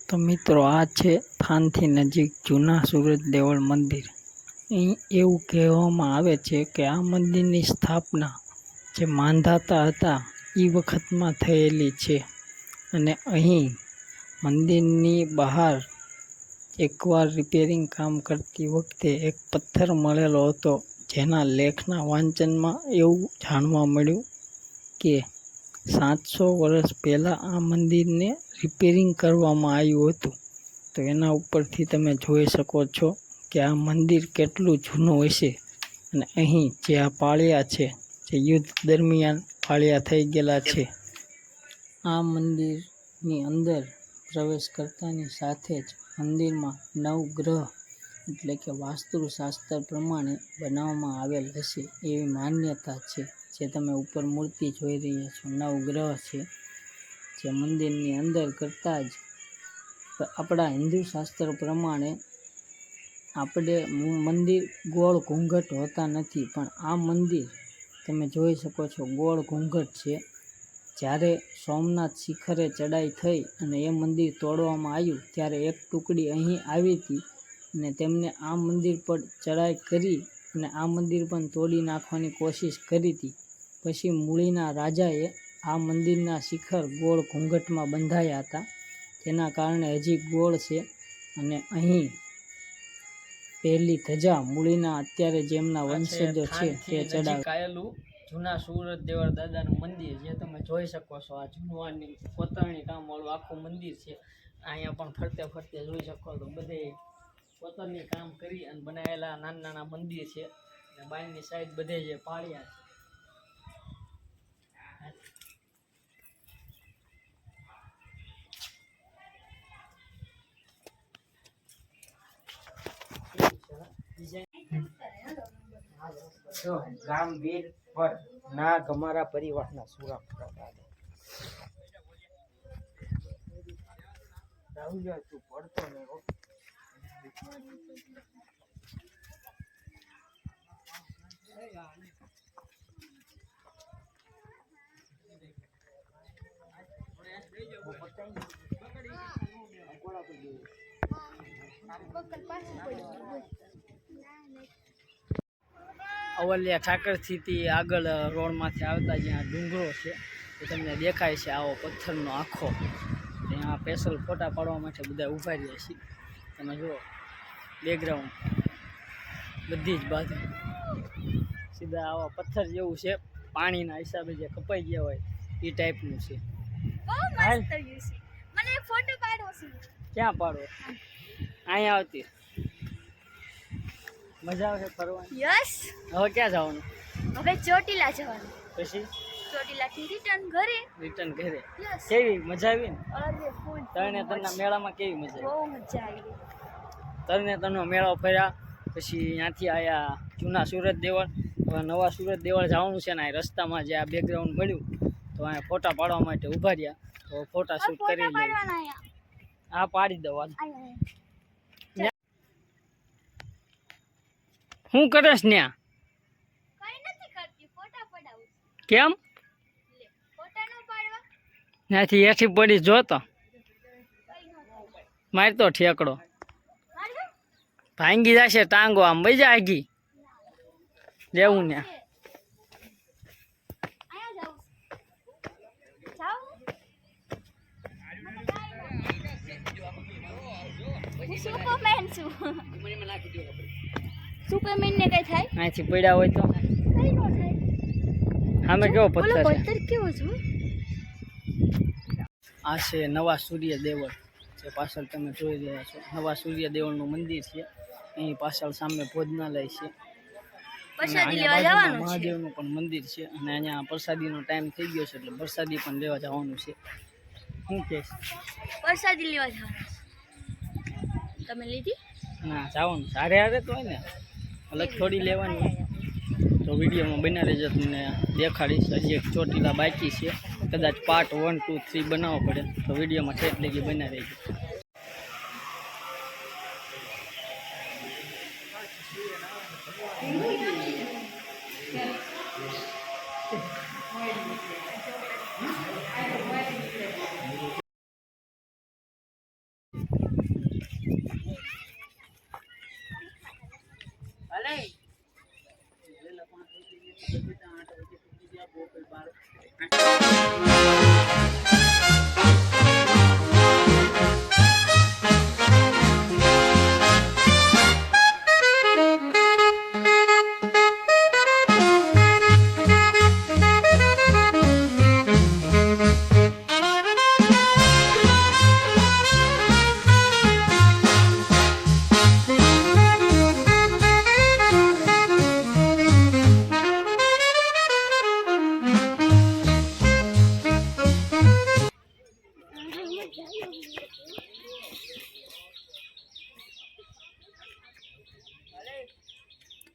તો મિત્રો આ છે થાનથી નજીક જૂના સૂરજ દેવળ મંદિર। અહીં એવું કહેવામાં આવે છે કે આ મંદિરની સ્થાપના જે માંધાતા હતા એ વખતમાં થયેલી છે અને અહીં મંદિરની બહાર એકવાર રિપેરિંગ કામ કરતી વખતે એક પથ્થર મળેલો હતો, જેના લેખના વાંચનમાં એવું જાણવા મળ્યું કે 700 વર્ષ પહેલાં આ મંદિરને રિપેરિંગ કરવામાં આવ્યું હતું। તો એના ઉપરથી તમે જોઈ શકો છો કે આ મંદિર કેટલું જૂનું હશે। અને અહીં જે આ પાળિયા છે, જે યુદ્ધ દરમિયાન પાળિયા થઈ ગયેલા છે, આ મંદિરની અંદર પ્રવેશ કરતાની સાથે જ મંદિરમાં નવગ્રહ એટલે કે વાસ્તુશાસ્ત્ર પ્રમાણે બનાવવામાં આવેલ હશે એવી માન્યતા છે। જે તમે ઉપર મૂર્તિ જોઈ રહ્યા છો, નવગ્રહ છે, જે મંદિરની અંદર કરતાં જ આપણા હિન્દુ શાસ્ત્ર પ્રમાણે આપણે મંદિર ગોળ ઘૂંઘટ હોતા નથી, પણ આ મંદિર તમે જોઈ શકો છો ગોળ ઘૂંઘટ છે। જ્યારે સોમનાથ શિખરે ચડાઈ થઈ અને એ મંદિર તોડવામાં આવ્યું ત્યારે એક ટુકડી અહીં આવી હતી અને તેમને આ મંદિર પર ચડાઈ કરી અને આ મંદિર પણ તોડી નાખવાની કોશિશ કરી હતી। પછી મૂળીના રાજાએ આ મંદિરના શિખર ગોળ ઘૂંઘટમાં બંધાયા હતા, તેના કારણે હજી ગોળ છે અને અહીં પહેલી ધજા મૂળીના અત્યારે જેમના વંશજો છે તે ચડાવેલું જૂના સૂરજ દેવળ દાદાનું મંદિર, જે તમે જોઈ શકો છો। આ જૂનવારની કોતરણી કામ વાળું આખું મંદિર છે। અહીંયા પણ ફરતે ફરતે જોઈ શકો તો બધે કોતરણી કામ કરી અને બનાવેલા નાના નાના મંદિર છે અને બહારની સાઈડ બધે જે પાળિયા છે। ગામ વીર પર નાગ અમારા પરિવારના સુરક્ષા તું પડતો નહીં। અવલિયા ઠાકરથી આગળ રોડમાંથી આવતા જ્યાં ડુંગરો છે એ તમને દેખાય છે, આવો પથ્થરનો આખો, ત્યાં સ્પેશિયલ ફોટા પાડવા માટે બધા ઊભા રહ્યા છે। તમે જુઓ બેકગ્રાઉન્ડ બધી જ બાજુ સીધા આવા પથ્થર જેવું છે, પાણીના હિસાબે જે કપાઈ ગયા હોય એ ટાઈપનું છે। ક્યાં પાડો? અહીંયા આવતી મજા આવશે ફરવાની? યસ। હવે ક્યાં જવાનું? હવે ચોટીલા જવાનું। પછી ચોટીલાથી રિટર્ન ઘરે। કેવી મજા આવી ને? અરે ફૂલ। તરણેતરના મેળામાં કેવી મજા આવી? બહુ મજા આવી। તરણેતરનો મેળો ફર્યા પછી ત્યાંથી આયા જૂના સુરત દેવળ। હવે નવા સુરત દેવળ જવાનું છે ને, રસ્તામાં જે આ બેકગ્રાઉન્ડ મળ્યું તો અહીંયા ફોટા પાડવા માટે ઊભા રહ્યા, તો ફોટા શૂટ કરી લઈએ। હા પાડી દો। શું કરેશ ન્યા? કેમ ત્યાંથી હેઠી પડી જોતો મારતો ઠેકડો ભાંગી જશે ટાંગો, આમ મજા આગી લેવું ને। સુપરમેન ને કઈ થાય? અહીંથી પડ્યા હોય તો સામે કેવો પથ્થર કેવો છે? આ છે નવા સૂર્ય દેવળ, જે પાછળ તમે જોઈ રહ્યા છો નવા સૂર્ય દેવળનું મંદિર છે। અહીં પાછળ સામે ભોજનાલય છે, મહાદેવનું પણ મંદિર છે અને અહીંયા પ્રસાદીનો ટાઈમ થઈ ગયો છે એટલે પ્રસાદી પણ લેવા જવાનું છે। શું કે પ્રસાદી લેવા જવાનું? તમે લીધી? ના જવાનું સારે હારે તો હોય ને, અલગ થોડી લેવાની। તો વિડીયોમાં બના રહેજો, તમને દેખાડીશ। હજી એક ચોટીલા બાકી છે, કદાચ પાર્ટ 1, 2, 3 બનાવવો પડે, તો વિડીયોમાં ઠેઠ લગી બના રહેજો।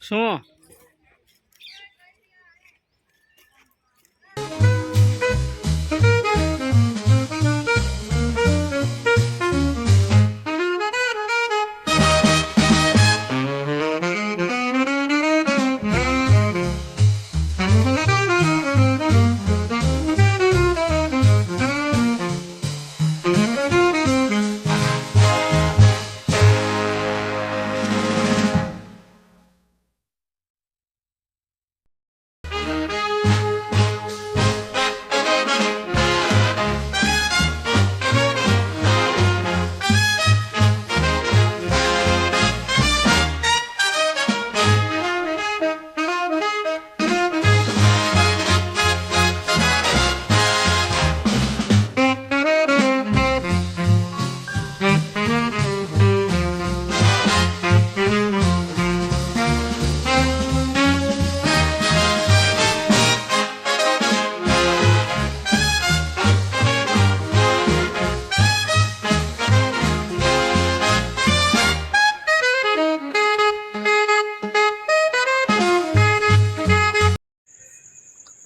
શું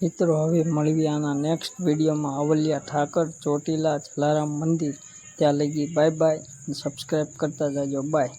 મિત્રો હવે મળીએ આના નેક્સ્ટ વિડીયોમાં અવલિયા ઠાકર ચોટીલા જલારામ મંદિર. ત્યાં લગી બાય બાય. સબસ્ક્રાઈબ કરતા જાજો. બાય.